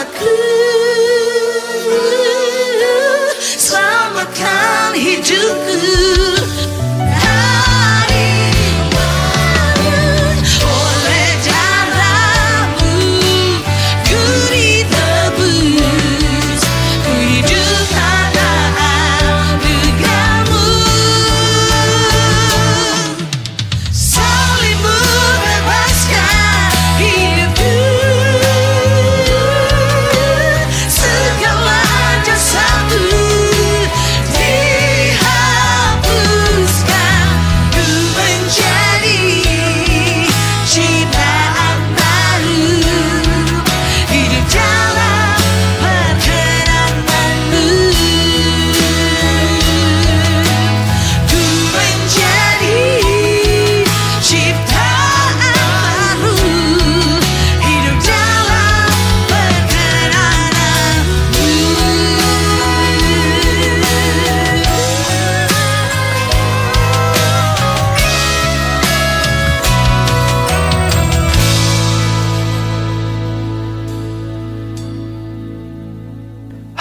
bersamaku, selamatkan hidupku.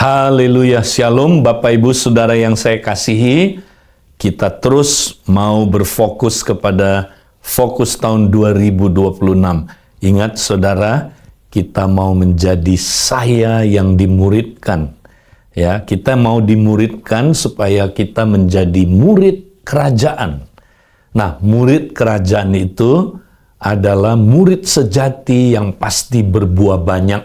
Haleluya, Shalom Bapak Ibu Saudara yang saya kasihi. Kita terus mau berfokus kepada fokus tahun 2026. Ingat saudara, kita mau menjadi saya yang dimuridkan. Ya, kita mau dimuridkan supaya kita menjadi murid kerajaan. Nah, murid kerajaan itu adalah murid sejati yang pasti berbuah banyak.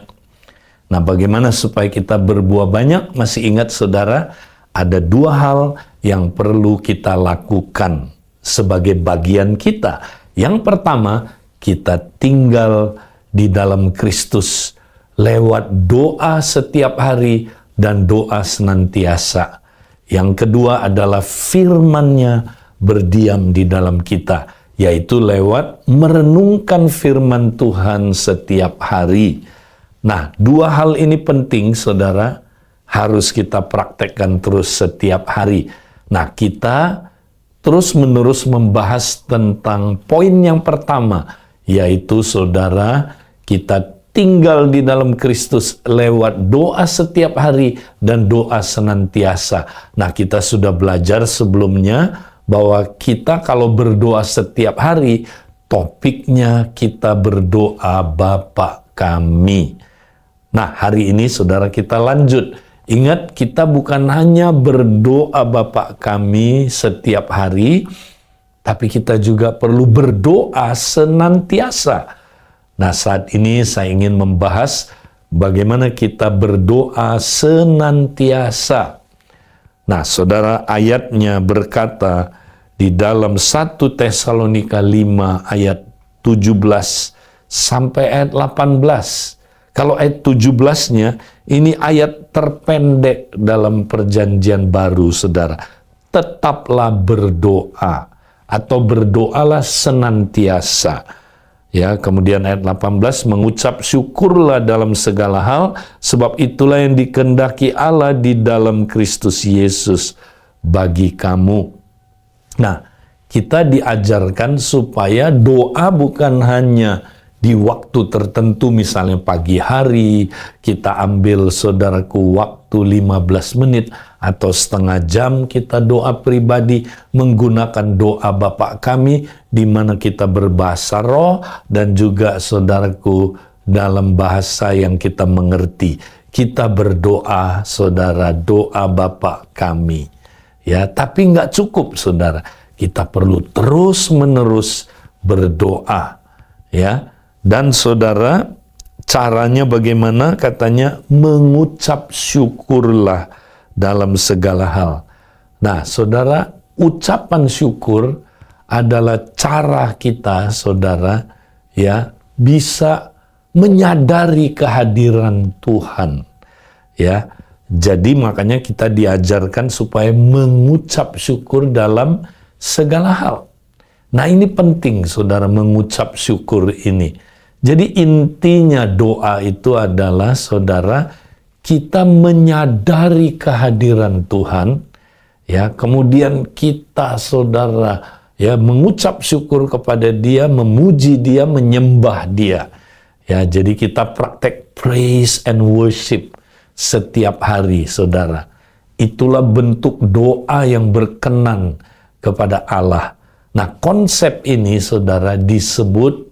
Nah, bagaimana supaya kita berbuah banyak? Masih ingat saudara, ada dua hal yang perlu kita lakukan sebagai bagian kita. Yang pertama, kita tinggal di dalam Kristus lewat doa setiap hari dan doa senantiasa. Yang kedua adalah firman-Nya berdiam di dalam kita, yaitu lewat merenungkan firman Tuhan setiap hari. Nah, dua hal ini penting, saudara, harus kita praktekkan terus setiap hari. Nah, kita terus-menerus membahas tentang poin yang pertama, yaitu, saudara, kita tinggal di dalam Kristus lewat doa setiap hari dan doa senantiasa. Nah, kita sudah belajar sebelumnya bahwa kita kalau berdoa setiap hari, topiknya kita berdoa Bapa Kami. Nah, hari ini saudara kita lanjut. Ingat, kita bukan hanya berdoa Bapa Kami setiap hari, tapi kita juga perlu berdoa senantiasa. Nah, saat ini saya ingin membahas bagaimana kita berdoa senantiasa. Nah, saudara, ayatnya berkata di dalam 1 Tesalonika 5 ayat 17 sampai ayat 18. Kalau ayat 17-nya, ini ayat terpendek dalam perjanjian baru, saudara. Tetaplah berdoa, atau berdoalah senantiasa. Ya, kemudian ayat 18, mengucap syukurlah dalam segala hal, sebab itulah yang dikehendaki Allah di dalam Kristus Yesus bagi kamu. Nah, kita diajarkan supaya doa bukan hanya di waktu tertentu, misalnya pagi hari, kita ambil saudaraku waktu 15 menit atau setengah jam kita doa pribadi menggunakan doa Bapa Kami, di mana kita berbahasa roh dan juga saudaraku dalam bahasa yang kita mengerti. Kita berdoa, saudara, doa Bapa Kami. Ya, tapi nggak cukup, saudara. Kita perlu terus-menerus berdoa. Ya. Dan saudara, caranya bagaimana? Katanya mengucap syukurlah dalam segala hal. Nah, saudara, ucapan syukur adalah cara kita, saudara, ya, bisa menyadari kehadiran Tuhan. Ya. Jadi makanya kita diajarkan supaya mengucap syukur dalam segala hal. Nah, ini penting, saudara, mengucap syukur ini. Jadi intinya doa itu adalah, saudara, kita menyadari kehadiran Tuhan, ya, kemudian kita, saudara, ya, mengucap syukur kepada Dia, memuji Dia, menyembah Dia. Ya, jadi kita praktek praise and worship setiap hari, saudara. Itulah bentuk doa yang berkenan kepada Allah. Nah, konsep ini, saudara, disebut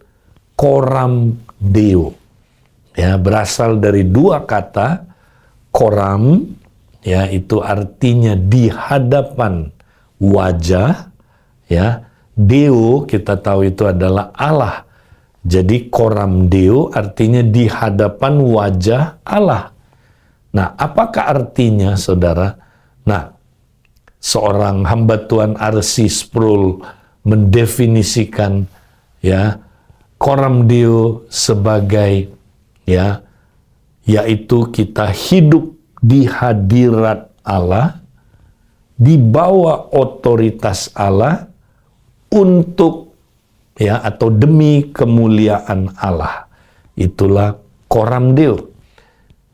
coram Deo. Ya, berasal dari dua kata, coram, ya, itu artinya di hadapan wajah, ya. Deo kita tahu itu adalah Allah. Jadi coram Deo artinya di hadapan wajah Allah. Nah, apakah artinya, saudara? Nah, seorang hamba Tuhan R.C. Sproul mendefinisikan, ya, coram Deo sebagai, ya, yaitu kita hidup di hadirat Allah, di bawah otoritas Allah, untuk, ya, atau demi kemuliaan Allah. Itulah coram Deo.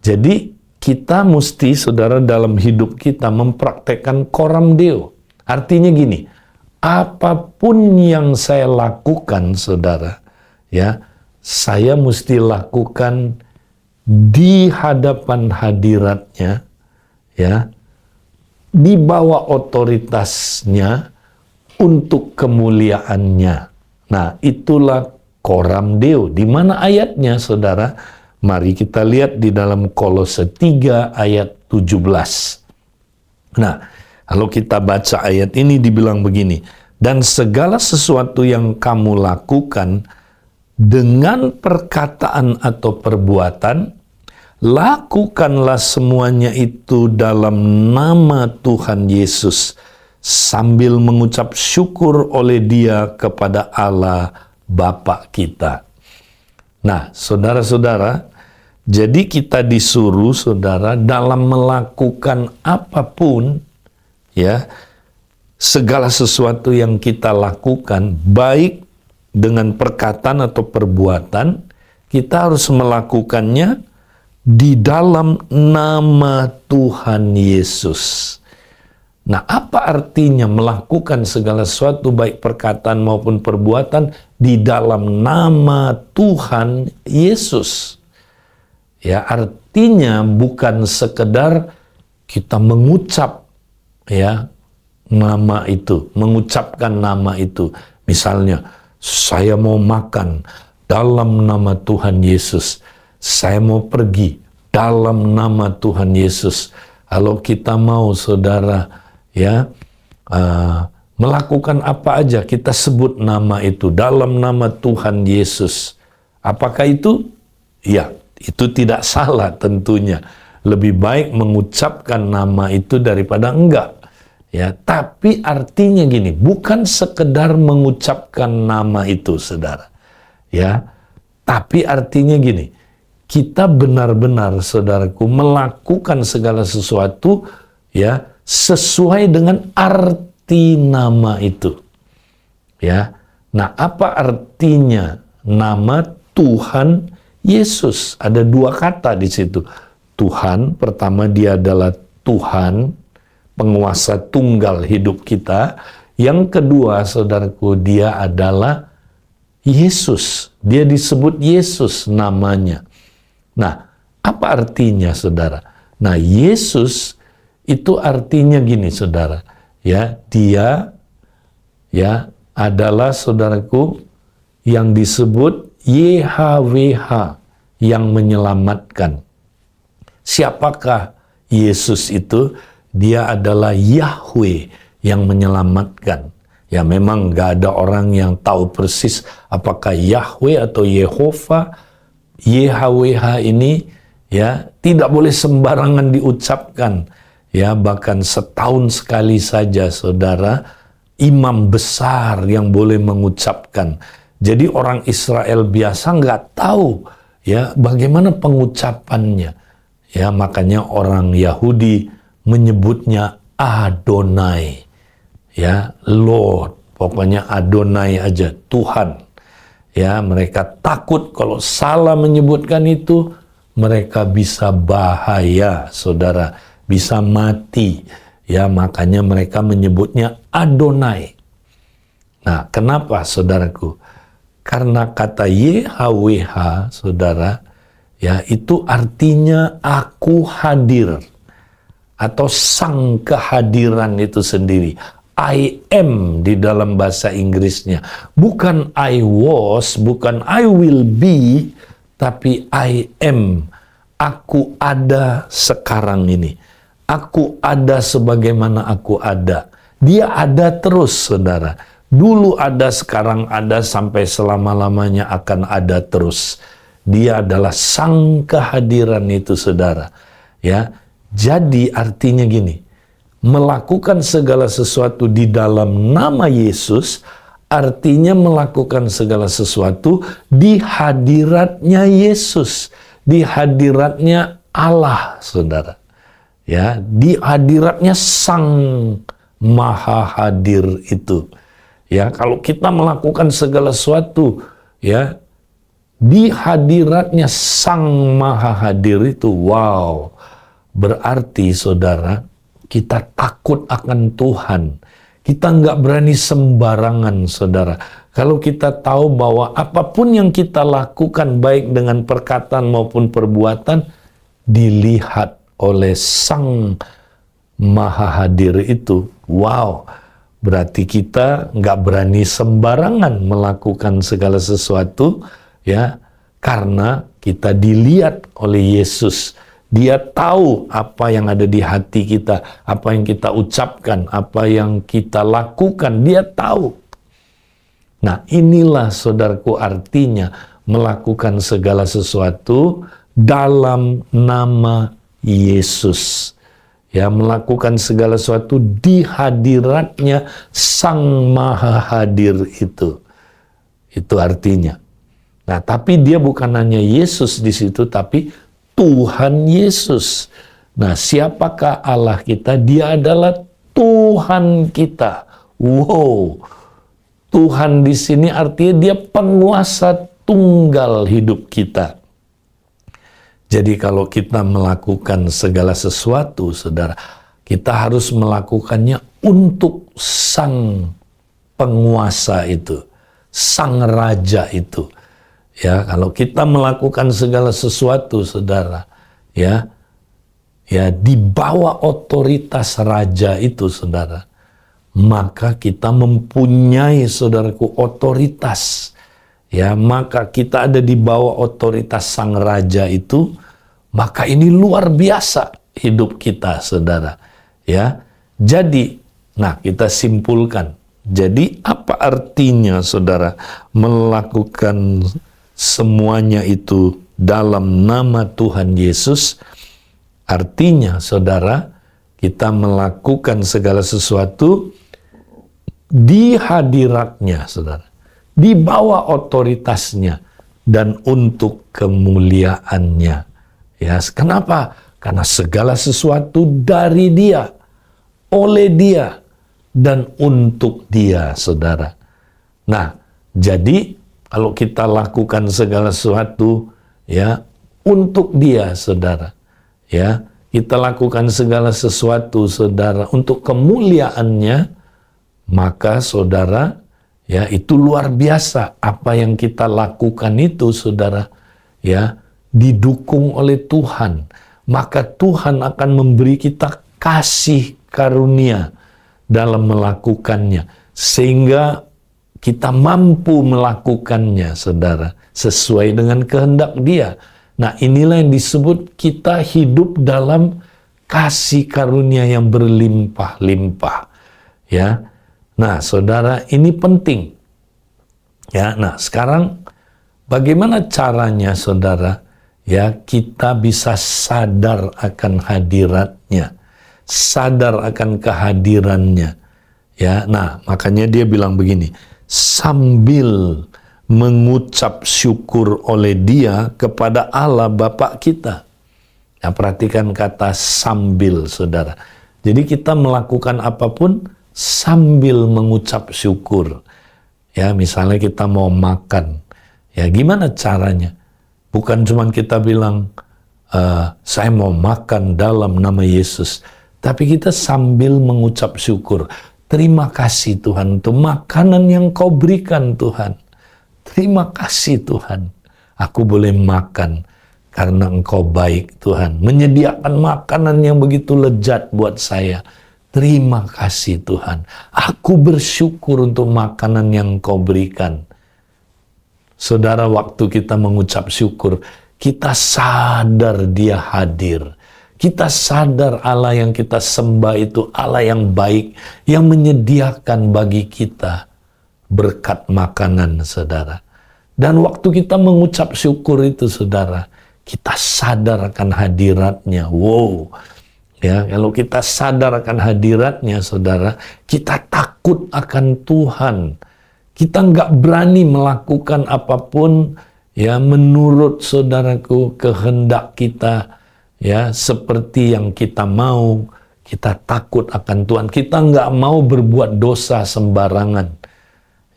Jadi kita mesti, saudara, dalam hidup kita mempraktekkan coram Deo. Artinya gini, apapun yang saya lakukan, saudara, ya, saya mesti lakukan di hadapan hadiratnya, ya, di bawah otoritasnya, untuk kemuliaannya. Nah, itulah coram Deo. Di mana ayatnya, saudara? Mari kita lihat di dalam Kolose 3 ayat 17. Nah, kalau kita baca ayat ini dibilang begini, dan segala sesuatu yang kamu lakukan dengan perkataan atau perbuatan, lakukanlah semuanya itu dalam nama Tuhan Yesus, sambil mengucap syukur oleh Dia kepada Allah Bapa kita. Nah, saudara-saudara, jadi kita disuruh, saudara, dalam melakukan apapun, ya, segala sesuatu yang kita lakukan, baik dengan perkataan atau perbuatan, kita harus melakukannya di dalam nama Tuhan Yesus. Nah, apa artinya melakukan segala sesuatu baik perkataan maupun perbuatan di dalam nama Tuhan Yesus? Ya, artinya bukan sekedar kita mengucap, ya, nama itu, mengucapkan nama itu. Misalnya, saya mau makan dalam nama Tuhan Yesus. Saya mau pergi dalam nama Tuhan Yesus. Kalau kita mau, saudara, ya, melakukan apa aja, kita sebut nama itu dalam nama Tuhan Yesus. Apakah itu? Ya, itu tidak salah tentunya. Lebih baik mengucapkan nama itu daripada enggak. Ya, tapi artinya gini, bukan sekedar mengucapkan nama itu, saudara. Ya, tapi artinya gini, kita benar-benar, saudaraku, melakukan segala sesuatu, ya, sesuai dengan arti nama itu. Ya. Nah, apa artinya nama Tuhan Yesus? Ada dua kata di situ. Tuhan, pertama dia adalah Tuhan, penguasa tunggal hidup kita. Yang kedua, saudaraku, dia adalah Yesus. Dia disebut Yesus namanya. Nah, apa artinya, saudara? Nah, Yesus itu artinya gini, saudara. Ya, dia, ya, adalah, saudaraku, yang disebut YHWH, yang menyelamatkan. Siapakah Yesus itu? Dia adalah Yahweh yang menyelamatkan. Ya, memang gak ada orang yang tahu persis apakah Yahweh atau Yehova. YHWH ini, ya, tidak boleh sembarangan diucapkan. Ya, bahkan setahun sekali saja, saudara, imam besar yang boleh mengucapkan. Jadi orang Israel biasa nggak tahu, ya, bagaimana pengucapannya. Ya, makanya orang Yahudi menyebutnya Adonai, ya, Lord, pokoknya Adonai aja, Tuhan. Ya, mereka takut kalau salah menyebutkan itu, mereka bisa bahaya, saudara, bisa mati. Ya, makanya mereka menyebutnya Adonai. Nah, kenapa, saudaraku? Karena kata YHWH, saudara, ya itu artinya aku hadir. Atau sang kehadiran itu sendiri. I am di dalam bahasa Inggrisnya. Bukan I was, bukan I will be, tapi I am. Aku ada sekarang ini. Aku ada sebagaimana aku ada. Dia ada terus, saudara. Dulu ada, sekarang ada, sampai selama-lamanya akan ada terus. Dia adalah sang kehadiran itu, saudara. Ya, jadi artinya gini, melakukan segala sesuatu di dalam nama Yesus, artinya melakukan segala sesuatu di hadiratnya Yesus, di hadiratnya Allah, saudara. Ya, di hadiratnya Sang Maha Hadir itu. Ya, kalau kita melakukan segala sesuatu, ya, di hadiratnya Sang Maha Hadir itu, wow, berarti saudara, kita takut akan Tuhan. Kita nggak berani sembarangan, saudara. Kalau kita tahu bahwa apapun yang kita lakukan, baik dengan perkataan maupun perbuatan, dilihat oleh Sang Maha Hadir itu. Wow, berarti kita nggak berani sembarangan melakukan segala sesuatu, ya, karena kita dilihat oleh Yesus. Dia tahu apa yang ada di hati kita, apa yang kita ucapkan, apa yang kita lakukan, dia tahu. Nah, inilah saudaraku artinya melakukan segala sesuatu dalam nama Yesus. Ya, melakukan segala sesuatu di hadiratnya Sang Maha Hadir itu. Itu artinya. Nah, tapi dia bukan hanya Yesus di situ, tapi Tuhan Yesus. Nah, siapakah Allah kita? Dia adalah Tuhan kita. Wow. Tuhan di sini artinya dia penguasa tunggal hidup kita. Jadi kalau kita melakukan segala sesuatu, saudara, kita harus melakukannya untuk Sang penguasa itu, Sang Raja itu. Ya, kalau kita melakukan segala sesuatu, saudara, ya di bawah otoritas raja itu, saudara, maka kita mempunyai, saudaraku, otoritas. Ya, maka kita ada di bawah otoritas sang raja itu, maka ini luar biasa hidup kita, saudara. Ya, jadi, nah kita simpulkan. Jadi apa artinya, saudara, melakukan semuanya itu dalam nama Tuhan Yesus? Artinya, saudara, kita melakukan segala sesuatu di hadiratnya, saudara, di bawah otoritasnya, dan untuk kemuliaannya. Ya, kenapa? Karena segala sesuatu dari Dia, oleh Dia, dan untuk Dia, saudara. Nah, jadi kalau kita lakukan segala sesuatu, ya, untuk Dia, saudara, ya, kita lakukan segala sesuatu, saudara, untuk kemuliaannya, maka, saudara, ya, itu luar biasa. Apa yang kita lakukan itu, saudara, ya, didukung oleh Tuhan. Maka Tuhan akan memberi kita kasih karunia dalam melakukannya, sehingga kita mampu melakukannya, saudara, sesuai dengan kehendak Dia. Nah, inilah yang disebut kita hidup dalam kasih karunia yang berlimpah-limpah. Ya, nah, saudara, ini penting. Ya, nah, sekarang bagaimana caranya, saudara, ya, kita bisa sadar akan hadiratnya, sadar akan kehadirannya. Ya, nah, makanya dia bilang begini, sambil mengucap syukur oleh Dia kepada Allah Bapa kita. Nah, perhatikan kata sambil, saudara. Jadi kita melakukan apapun sambil mengucap syukur. Ya, misalnya kita mau makan. Ya, gimana caranya? Bukan cuma kita bilang, saya mau makan dalam nama Yesus. Tapi kita sambil mengucap syukur. Terima kasih Tuhan untuk makanan yang Kau berikan, Tuhan. Terima kasih Tuhan, aku boleh makan karena Engkau baik Tuhan. Menyediakan makanan yang begitu lezat buat saya. Terima kasih Tuhan. Aku bersyukur untuk makanan yang Engkau berikan. Saudara, waktu kita mengucap syukur, kita sadar Dia hadir. Kita sadar Allah yang kita sembah itu Allah yang baik, yang menyediakan bagi kita berkat makanan, saudara. Dan waktu kita mengucap syukur itu, saudara, kita sadar akan hadiratnya. Wow. Ya, kalau kita sadar akan hadiratnya, saudara, kita takut akan Tuhan. Kita nggak berani melakukan apapun ya menurut saudaraku kehendak kita, ya seperti yang kita mau. Kita takut akan Tuhan. Kita nggak mau berbuat dosa sembarangan.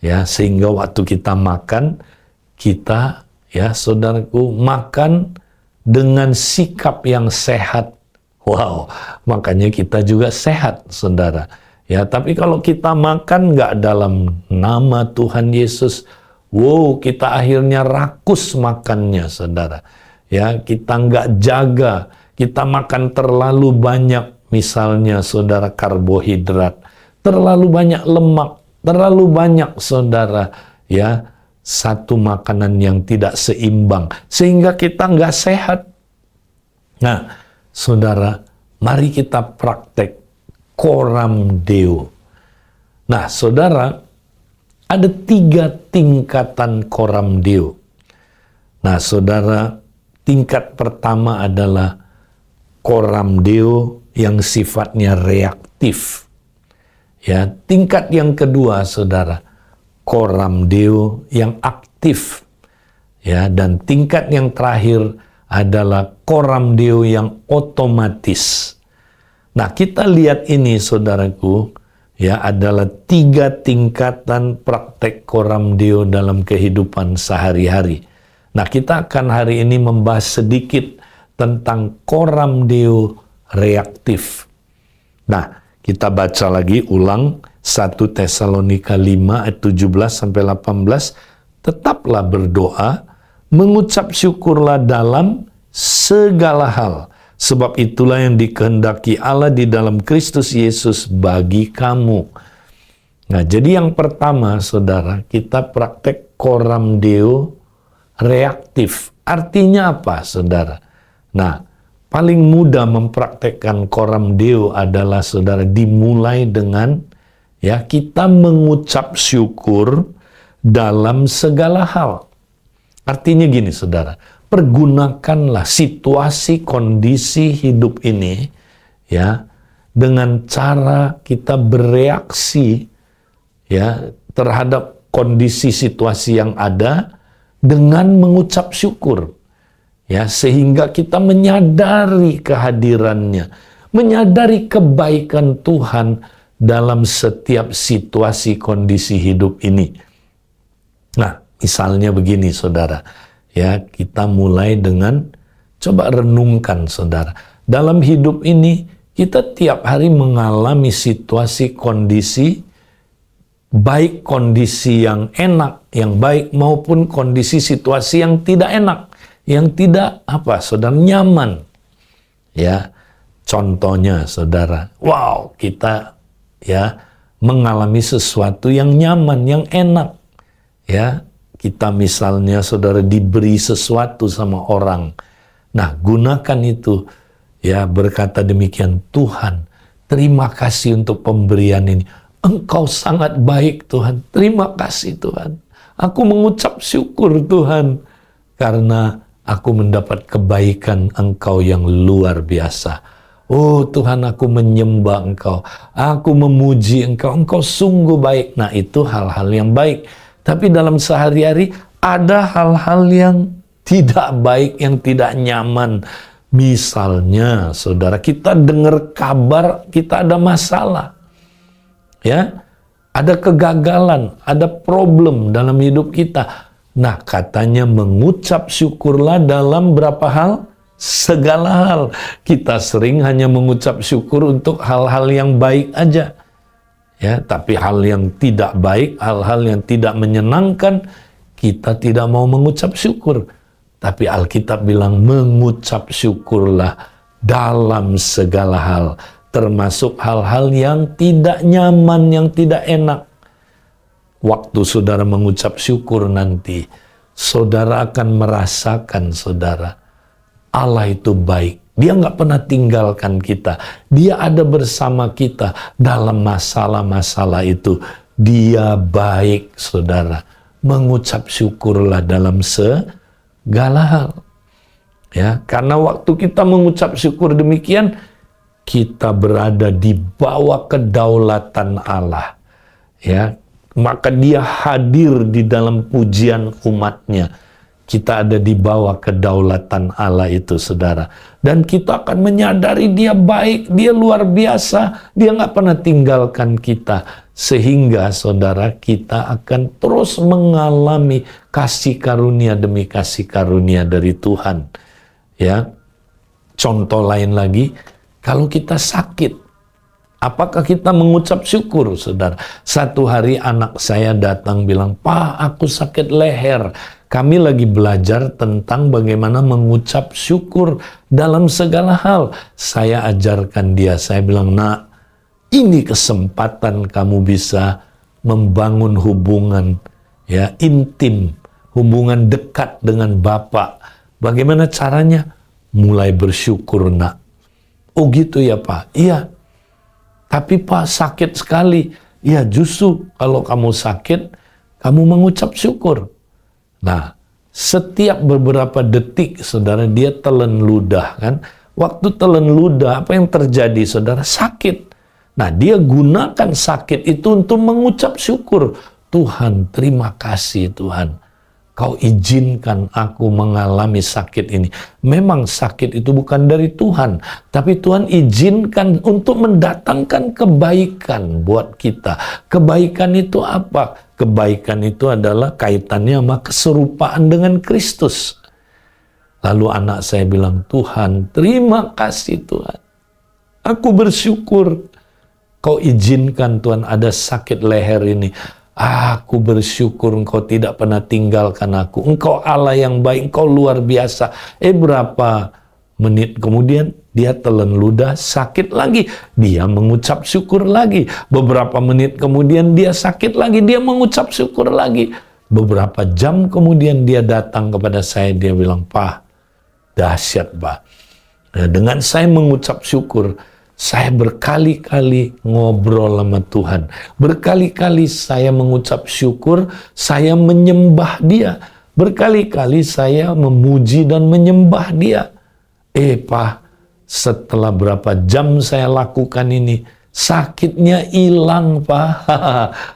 Ya, sehingga waktu kita makan, kita ya saudaraku makan dengan sikap yang sehat. Wow, makanya kita juga sehat, saudara. Ya, tapi kalau kita makan nggak dalam nama Tuhan Yesus, wow, kita akhirnya rakus makannya, saudara. Ya, kita nggak jaga, kita makan terlalu banyak, misalnya, saudara, karbohidrat, terlalu banyak lemak, terlalu banyak, saudara, ya, satu makanan yang tidak seimbang, sehingga kita nggak sehat. Nah, saudara, mari kita praktek Coram Deo. Nah, saudara, ada 3 tingkatan Coram Deo. Nah, saudara, tingkat pertama adalah Coram Deo yang sifatnya reaktif. Ya, tingkat yang kedua, saudara, Coram Deo yang aktif. Ya, dan tingkat yang terakhir adalah Coram Deo yang otomatis. Nah, kita lihat ini, saudaraku, ya, adalah 3 tingkatan praktek Coram Deo dalam kehidupan sehari-hari. Nah, kita akan hari ini membahas sedikit tentang Coram Deo reaktif. Nah, kita baca lagi ulang 1 Tesalonika 5 ayat 17-18. Tetaplah berdoa, mengucap syukurlah dalam segala hal. Sebab itulah yang dikehendaki Allah di dalam Kristus Yesus bagi kamu. Nah, jadi yang pertama, saudara, kita praktek Coram Deo reaktif. Artinya apa, saudara? Nah, paling mudah mempraktekkan Coram Deo adalah, saudara, dimulai dengan ya kita mengucap syukur dalam segala hal. Artinya gini, saudara, pergunakanlah situasi kondisi hidup ini ya dengan cara kita bereaksi ya terhadap kondisi situasi yang ada dengan mengucap syukur. Ya, sehingga kita menyadari kehadirannya, menyadari kebaikan Tuhan dalam setiap situasi kondisi hidup ini. Nah, misalnya begini, saudara, ya, kita mulai dengan coba renungkan, saudara. Dalam hidup ini, kita tiap hari mengalami situasi kondisi, baik kondisi yang enak, yang baik, maupun kondisi situasi yang tidak enak, yang tidak saudara, nyaman. Ya, contohnya, saudara, wow, kita ya mengalami sesuatu yang nyaman, yang enak. Ya, kita misalnya, saudara, diberi sesuatu sama orang. Nah, gunakan itu ya, berkata demikian, Tuhan, terima kasih untuk pemberian ini. Engkau sangat baik, Tuhan. Terima kasih, Tuhan. Aku mengucap syukur, Tuhan, karena aku mendapat kebaikan Engkau yang luar biasa. Oh Tuhan, aku menyembah Engkau. Aku memuji Engkau. Engkau sungguh baik. Nah, itu hal-hal yang baik. Tapi dalam sehari-hari ada hal-hal yang tidak baik, yang tidak nyaman. Misalnya, saudara, kita dengar kabar kita ada masalah. Ya, ada kegagalan, ada problem dalam hidup kita. Nah, katanya mengucap syukurlah dalam berapa hal? Segala hal. Kita sering hanya mengucap syukur untuk hal-hal yang baik aja. Ya, tapi hal yang tidak baik, hal-hal yang tidak menyenangkan, kita tidak mau mengucap syukur. Tapi Alkitab bilang mengucap syukurlah dalam segala hal, termasuk hal-hal yang tidak nyaman, yang tidak enak. Waktu saudara mengucap syukur nanti, saudara akan merasakan, saudara, Allah itu baik. Dia nggak pernah tinggalkan kita. Dia ada bersama kita dalam masalah-masalah itu. Dia baik, saudara. Mengucap syukurlah dalam segala hal. Ya, karena waktu kita mengucap syukur demikian, kita berada di bawah kedaulatan Allah. Ya, maka Dia hadir di dalam pujian umatnya. Kita ada di bawah kedaulatan Allah itu, saudara. Dan kita akan menyadari Dia baik, Dia luar biasa, Dia nggak pernah tinggalkan kita. Sehingga, saudara, kita akan terus mengalami kasih karunia demi kasih karunia dari Tuhan. Ya, contoh lain lagi, kalau kita sakit, apakah kita mengucap syukur, saudara? Satu hari anak saya datang bilang, "Pak, aku sakit leher." Kami lagi belajar tentang bagaimana mengucap syukur dalam segala hal. Saya ajarkan dia, saya bilang, "Nak, ini kesempatan kamu bisa membangun hubungan ya intim, hubungan dekat dengan Bapak. Bagaimana caranya? Mulai bersyukur, Nak." "Oh gitu ya, Pak?" "Iya." "Tapi Pak, sakit sekali." "Ya justru kalau kamu sakit, kamu mengucap syukur." Nah, setiap beberapa detik, saudara, dia telan ludah kan. Waktu telan ludah, apa yang terjadi, saudara? Sakit. Nah, dia gunakan sakit itu untuk mengucap syukur. "Tuhan, terima kasih Tuhan. Kau izinkan aku mengalami sakit ini." Memang sakit itu bukan dari Tuhan, tapi Tuhan izinkan untuk mendatangkan kebaikan buat kita. Kebaikan itu apa? Kebaikan itu adalah kaitannya sama keserupaan dengan Kristus. Lalu anak saya bilang, "Tuhan, terima kasih Tuhan. Aku bersyukur. Kau izinkan Tuhan ada sakit leher ini. Aku bersyukur Engkau tidak pernah tinggalkan aku. Engkau Allah yang baik, Engkau luar biasa." Berapa menit kemudian dia telan ludah, sakit lagi. Dia mengucap syukur lagi. Beberapa menit kemudian dia sakit lagi, dia mengucap syukur lagi. Beberapa jam kemudian dia datang kepada saya, dia bilang, "Pak, dahsyat Pak. Nah, dengan saya mengucap syukur, saya berkali-kali ngobrol sama Tuhan. Berkali-kali saya mengucap syukur, saya menyembah Dia. Berkali-kali saya memuji dan menyembah Dia." Pak, setelah berapa jam saya lakukan ini, sakitnya hilang, Pak.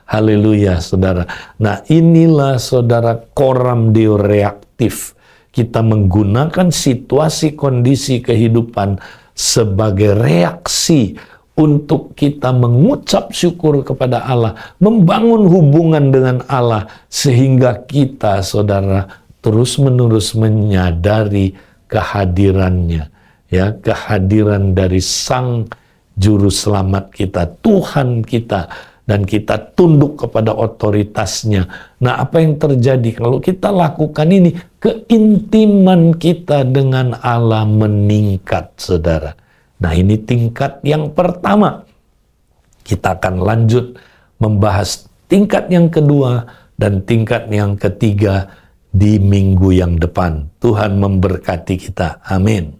Haleluya, saudara. Nah, inilah, saudara, coram deo reaktif. Kita menggunakan situasi kondisi kehidupan sebagai reaksi untuk kita mengucap syukur kepada Allah, membangun hubungan dengan Allah, sehingga kita, saudara, terus-menerus menyadari kehadirannya, ya, kehadiran dari Sang Juru Selamat kita, Tuhan kita, dan kita tunduk kepada otoritasnya. Nah, apa yang terjadi kalau kita lakukan ini? Keintiman kita dengan Allah meningkat, saudara. Nah, ini tingkat yang pertama. Kita akan lanjut membahas tingkat yang kedua dan tingkat yang ketiga di minggu yang depan. Tuhan memberkati kita. Amin.